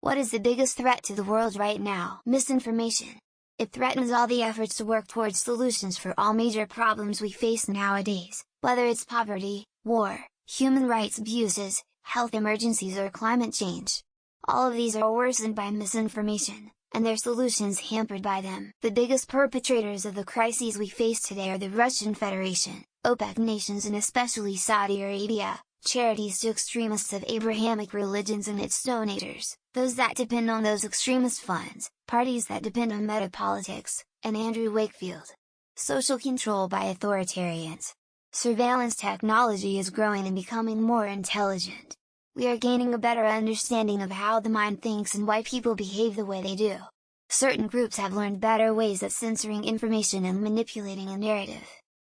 What is the biggest threat to the world right now? Misinformation. It threatens all the efforts to work towards solutions for all major problems we face nowadays, whether it's poverty, war, human rights abuses, health emergencies or climate change. All of these are worsened by misinformation, and their solutions hampered by them. The biggest perpetrators of the crises we face today are the Russian Federation, OPEC nations and especially Saudi Arabia, charities to extremists of Abrahamic religions and its donators, those that depend on those extremist funds, parties that depend on metapolitics, and Andrew Wakefield. Social control by authoritarians. Surveillance technology is growing and becoming more intelligent. We are gaining a better understanding of how the mind thinks and why people behave the way they do. Certain groups have learned better ways at censoring information and manipulating a narrative.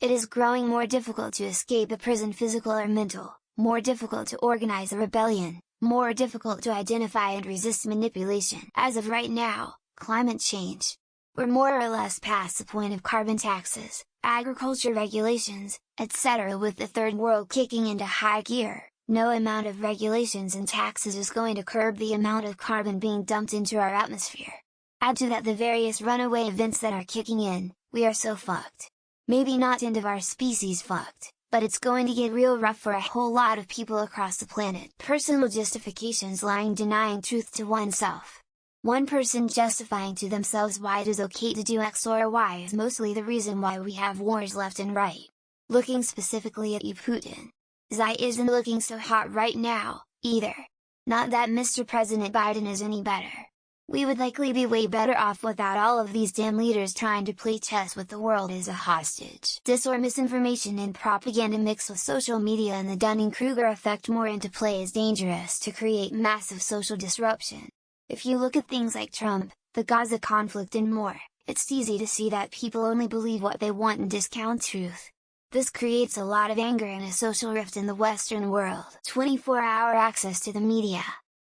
It is growing more difficult to escape a prison, physical or mental, more difficult to organize a rebellion, more difficult to identify and resist manipulation. As of right now, climate change. We're more or less past the point of carbon taxes, agriculture regulations, etc. With the third world kicking into high gear, no amount of regulations and taxes is going to curb the amount of carbon being dumped into our atmosphere. Add to that the various runaway events that are kicking in, we are so fucked. Maybe not end of our species fucked, but it's going to get real rough for a whole lot of people across the planet. Personal justifications, lying, denying truth to oneself. One person justifying to themselves why it is okay to do X or Y is mostly the reason why we have wars left and right. Looking specifically at you, Putin. Xi isn't looking so hot right now, either. Not that Mr. President Biden is any better. We would likely be way better off without all of these damn leaders trying to play chess with the world as a hostage. Dis or misinformation and propaganda mixed with social media and the Dunning-Kruger effect more into play is dangerous to create massive social disruption. If you look at things like Trump, the Gaza conflict and more, it's easy to see that people only believe what they want and discount truth. This creates a lot of anger and a social rift in the Western world. 24-hour access to the media.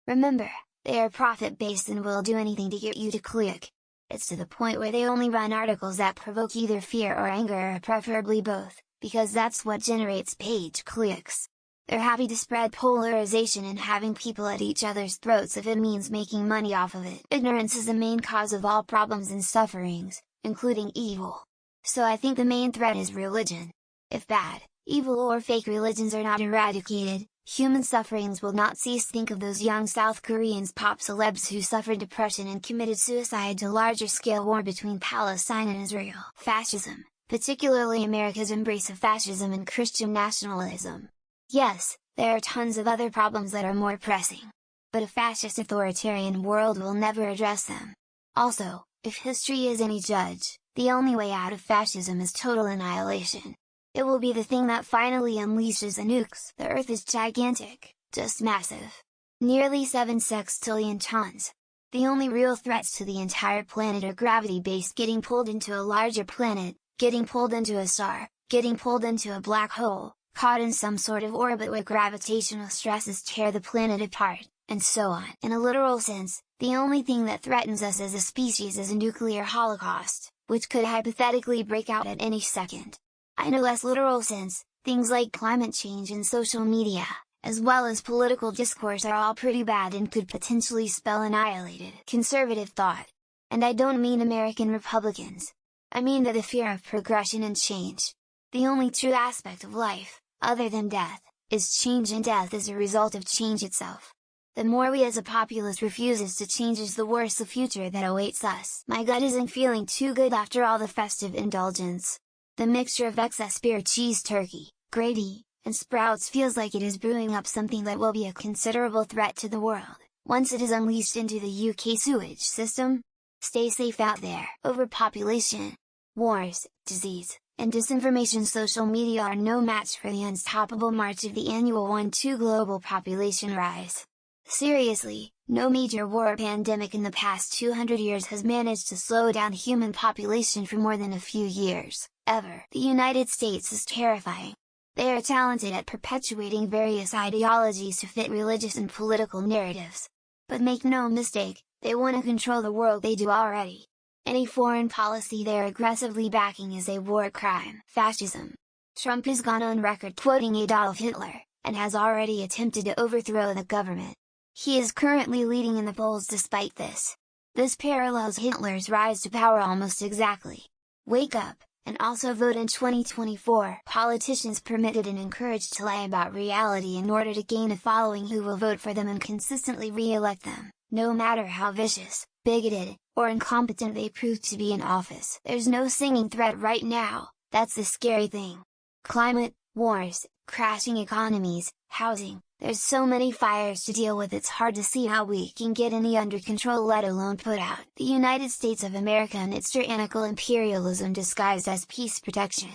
Remember, they are profit-based and will do anything to get you to click. It's to the point where they only run articles that provoke either fear or anger or preferably both, because that's what generates page clicks. They're happy to spread polarization and having people at each other's throats if it means making money off of it. Ignorance is the main cause of all problems and sufferings, including evil. So I think the main threat is religion. If bad, evil or fake religions are not eradicated, human sufferings will not cease. Think of those young South Koreans pop celebs who suffered depression and committed suicide to larger scale war between Palestine and Israel. Fascism, particularly America's embrace of fascism and Christian nationalism. Yes, there are tons of other problems that are more pressing. But a fascist authoritarian world will never address them. Also, if history is any judge, the only way out of fascism is total annihilation. It will be the thing that finally unleashes the nukes. The Earth is gigantic, just massive. Nearly 7 sextillion tons. The only real threats to the entire planet are gravity-based, getting pulled into a larger planet, getting pulled into a star, getting pulled into a black hole, caught in some sort of orbit where gravitational stresses tear the planet apart, and so on. In a literal sense, the only thing that threatens us as a species is a nuclear holocaust, which could hypothetically break out at any second. In a less literal sense, things like climate change and social media, as well as political discourse are all pretty bad and could potentially spell annihilated conservative thought. And I don't mean American Republicans. I mean the fear of progression and change. The only true aspect of life, other than death, is change, and death is a result of change itself. The more we as a populace refuses to change is the worse the future that awaits us. My gut isn't feeling too good after all the festive indulgence. The mixture of excess beer, cheese, turkey, gravy, and sprouts feels like it is brewing up something that will be a considerable threat to the world, once it is unleashed into the UK sewage system. Stay safe out there. Overpopulation, wars, disease, and disinformation. Social media are no match for the unstoppable march of the annual 1.2 global population rise. Seriously, no major war or pandemic in the past 200 years has managed to slow down human population for more than a few years, ever. The United States is terrifying. They are talented at perpetuating various ideologies to fit religious and political narratives. But make no mistake, they want to control the world. They do already. Any foreign policy they are aggressively backing is a war crime. Fascism. Trump has gone on record quoting Adolf Hitler, and has already attempted to overthrow the government. He is currently leading in the polls despite this. This parallels Hitler's rise to power almost exactly. Wake up, and also vote in 2024. Politicians permitted and encouraged to lie about reality in order to gain a following who will vote for them and consistently re-elect them, no matter how vicious, bigoted, or incompetent they prove to be in office. There's no singing threat right now, that's the scary thing. Climate, wars, crashing economies, housing, there's so many fires to deal with, it's hard to see how we can get any under control, let alone put out. The United States of America and its tyrannical imperialism disguised as peace protection.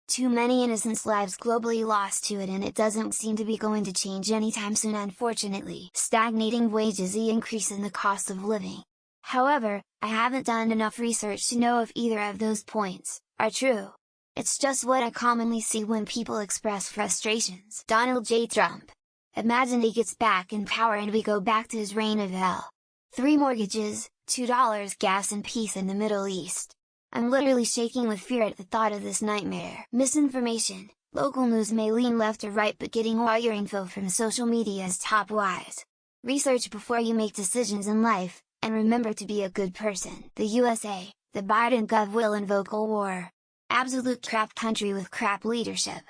Too many innocent lives globally lost to it, and it doesn't seem to be going to change anytime soon, unfortunately. Stagnating wages, the increase in the cost of living. However, I haven't done enough research to know if either of those points are true. It's just what I commonly see when people express frustrations. Donald J. Trump. Imagine he gets back in power and we go back to his reign of hell. 3 mortgages, $2 gas, and peace in the Middle East. I'm literally shaking with fear at the thought of this nightmare. Misinformation. Local news may lean left or right, but getting all your info from social media is top wise. Research before you make decisions in life, and remember to be a good person. The USA, the Biden gov will invoke a war. Absolute crap country with crap leadership.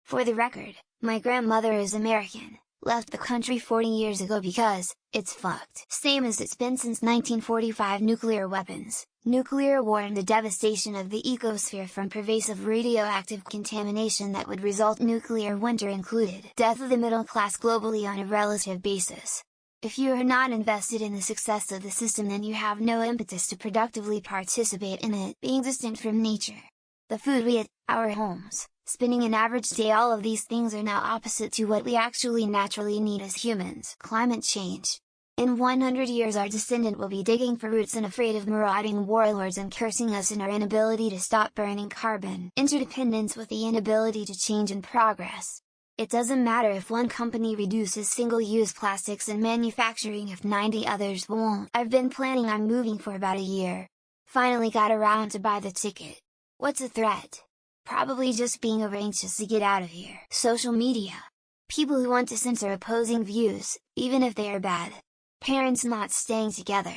For the record, my grandmother is American. Left the country 40 years ago because, it's fucked. Same as it's been since 1945. Nuclear weapons, nuclear war, and the devastation of the ecosphere from pervasive radioactive contamination that would result, nuclear winter included. Death of the middle class globally on a relative basis. If you are not invested in the success of the system, then you have no impetus to productively participate in it. Being distant from nature. The food we eat, our homes, spending an average day, all of these things are now opposite to what we actually naturally need as humans. Climate change. In 100 years our descendant will be digging for roots and afraid of marauding warlords and cursing us in our inability to stop burning carbon. Interdependence with the inability to change and progress. It doesn't matter if one company reduces single-use plastics in manufacturing if 90 others won't. I've been planning on moving for about a year. Finally got around to buy the ticket. What's a threat? Probably just being over anxious to get out of here. Social media. People who want to censor opposing views, even if they are bad. Parents not staying together.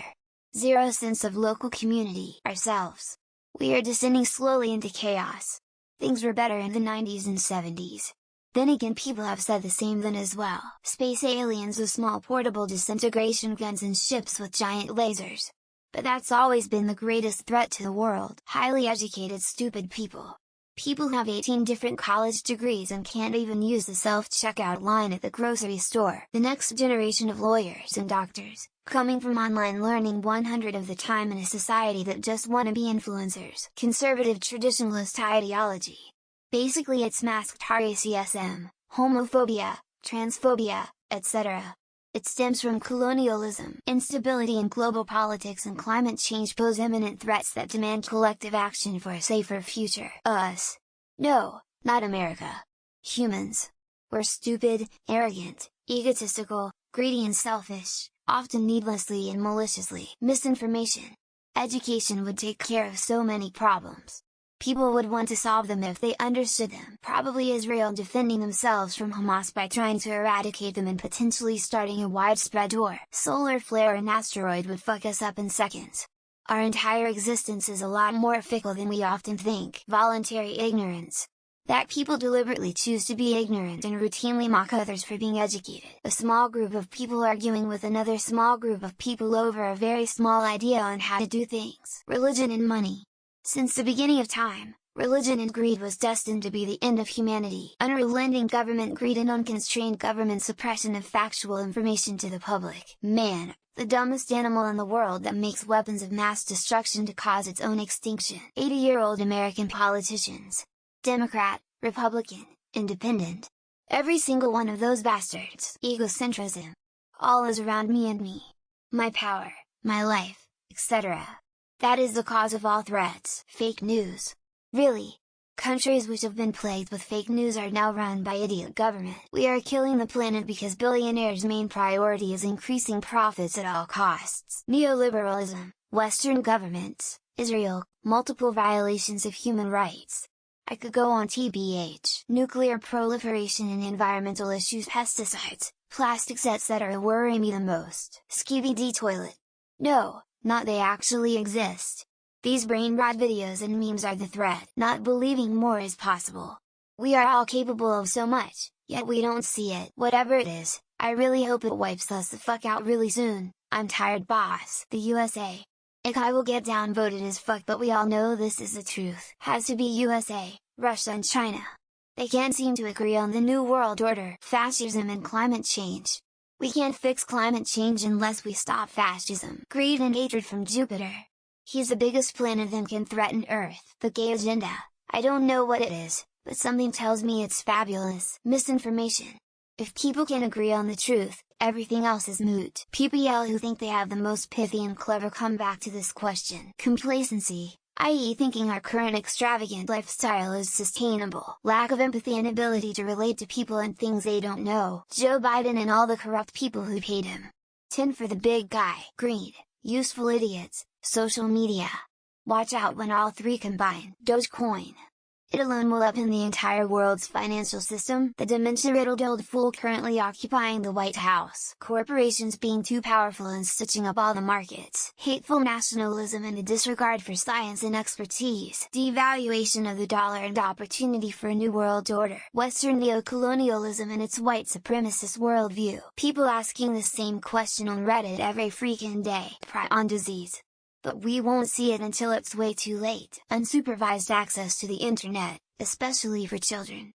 Zero sense of local community. Ourselves. We are descending slowly into chaos. Things were better in the 90s and 70s. Then again, people have said the same then as well. Space aliens with small portable disintegration guns and ships with giant lasers. But that's always been the greatest threat to the world. Highly educated stupid people. People have 18 different college degrees and can't even use the self-checkout line at the grocery store. The next generation of lawyers and doctors, coming from online learning 100 of the time in a society that just wanna be influencers. Conservative traditionalist ideology. Basically it's masked racism, homophobia, transphobia, etc. It stems from colonialism. Instability in global politics and climate change pose imminent threats that demand collective action for a safer future. Us. No, not America. Humans. We're stupid, arrogant, egotistical, greedy and selfish, often needlessly and maliciously. Misinformation. Education would take care of so many problems. People would want to solve them if they understood them. Probably Israel defending themselves from Hamas by trying to eradicate them and potentially starting a widespread war. Solar flare or an asteroid would fuck us up in seconds. Our entire existence is a lot more fickle than we often think. Voluntary ignorance. That people deliberately choose to be ignorant and routinely mock others for being educated. A small group of people arguing with another small group of people over a very small idea on how to do things. Religion and money. Since the beginning of time, religion and greed was destined to be the end of humanity. Unrelenting government greed and unconstrained government suppression of factual information to the public. Man, the dumbest animal in the world that makes weapons of mass destruction to cause its own extinction. 80-year-old American politicians. Democrat, Republican, Independent. Every single one of those bastards. Egocentrism. All is around me and me. My power, my life, etc. That is the cause of all threats. Fake news. Really? Countries which have been plagued with fake news are now run by idiot government. We are killing the planet because billionaires' main priority is increasing profits at all costs. Neoliberalism, Western governments, Israel, multiple violations of human rights. I could go on. TBH. Nuclear proliferation and environmental issues. Pesticides, Plastics etc. worry me the most. Skibidi toilet. No, not they actually exist. These brain rot videos and memes are the threat. Not believing more is possible. We are all capable of so much, yet we don't see it. Whatever it is, I really hope it wipes us the fuck out really soon. I'm tired boss. The USA. I will get downvoted as fuck, but we all know this is the truth. Has to be USA, Russia and China. They can't seem to agree on the new world order. Fascism and climate change. We can't fix climate change unless we stop fascism. Greed and hatred from Jupiter. He's the biggest planet that can threaten Earth. The gay agenda. I don't know what it is, but something tells me it's fabulous. Misinformation. If people can agree on the truth, everything else is moot. PPL who think they have the most pithy and clever come back to this question. Complacency, i.e. thinking our current extravagant lifestyle is sustainable. Lack of empathy and ability to relate to people and things they don't know. Joe Biden and all the corrupt people who paid him. 10 for the big guy. Greed, useful idiots, social media. Watch out when all three combine. Dogecoin. It alone will upend the entire world's financial system. The dementia-riddled old fool currently occupying the White House. Corporations being too powerful and stitching up all the markets. Hateful nationalism and a disregard for science and expertise. Devaluation of the dollar and opportunity for a new world order. Western neocolonialism and its white supremacist worldview. People asking the same question on Reddit every freaking day. Prion disease. But we won't see it until it's way too late. Unsupervised access to the internet, especially for children.